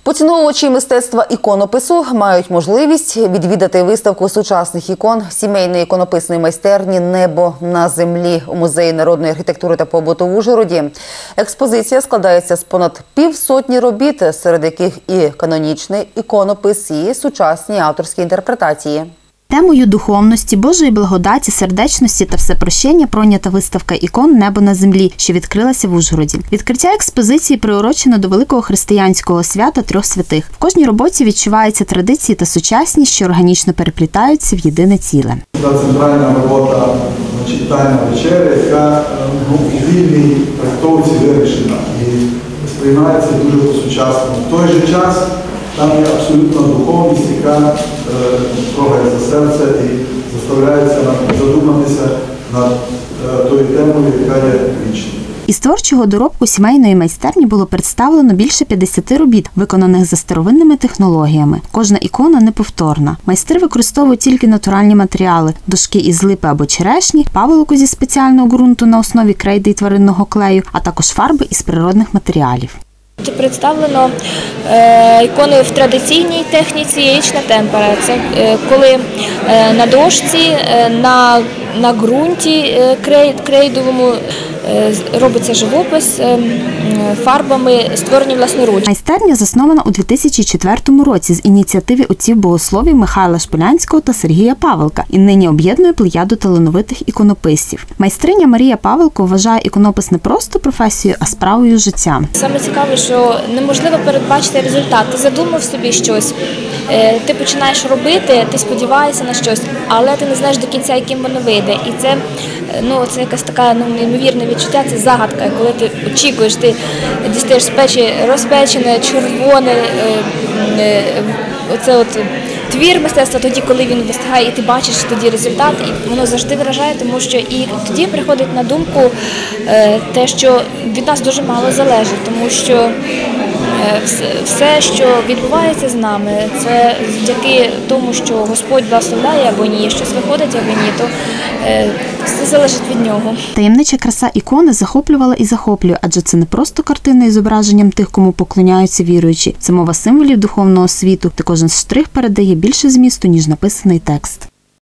Поціновувачі мистецтва іконопису мають можливість відвідати виставку сучасних ікон сімейної іконописної майстерні «Небо на землі» у Музеї народної архітектури та побуту в Ужгороді. Експозиція складається з понад півсотні робіт, серед яких і канонічний іконопис, і сучасні авторські інтерпретації. Темою духовності, Божої благодаті, сердечності та всепрощення пройнята виставка ікон «Небо на землі», що відкрилася в Ужгороді. Відкриття експозиції приурочено до великого християнського свята Трьох святих. В кожній роботі відчуваються традиції та сучасність, що органічно переплітаються в єдине ціле. Це центральна робота «Тайна вечеря», яка у вільній трактовці вирішена і сприймається дуже по-сучасному. В той же час там є абсолютна духовність, яка трогає за серце і заставляється задуматися над тою темою, яка є вічною. Із творчого доробку сімейної майстерні було представлено більше 50 робіт, виконаних за старовинними технологіями. Кожна ікона неповторна. Майстри використовують тільки натуральні матеріали – дошки із липи або черешні, паволоку зі спеціального ґрунту на основі крейди і тваринного клею, а також фарби із природних матеріалів. Представлено ікони в традиційній техніці яєчна темпера. Це коли на дошці, на ґрунті крейдовому робиться живопис фарбами, створені власноруч. Майстерня заснована у 2004 році з ініціативи отців богословів Михайла Шполянського та Сергія Павелка і нині об'єднує плеяду талановитих іконописців. Майстриня Марія Павелко вважає іконопис не просто професією, а справою життя. Саме цікаве, що неможливо передбачити результат. Ти задумав собі щось, ти починаєш робити, ти сподіваєшся на щось, але ти не знаєш до кінця, яким воно вийде. І це якась така неймовірне відчуття, це загадка, коли ти очікуєш, ти дістаєш з печі розпечене, червоне, оце твір мистецтва, тоді, коли він вистигає, і ти бачиш тоді результат, і воно завжди вражає, тому що і тоді приходить на думку те, що від нас дуже мало залежить, тому що все, що відбувається з нами, це завдяки тому, що Господь благословляє або ні, щось виходить або ні, то все залежить від нього. Таємнича краса ікони захоплювала і захоплює, адже це не просто картина із зображенням тих, кому поклоняються віруючі. Це мова символів духовного світу, де кожен штрих передає більше змісту, ніж написаний текст.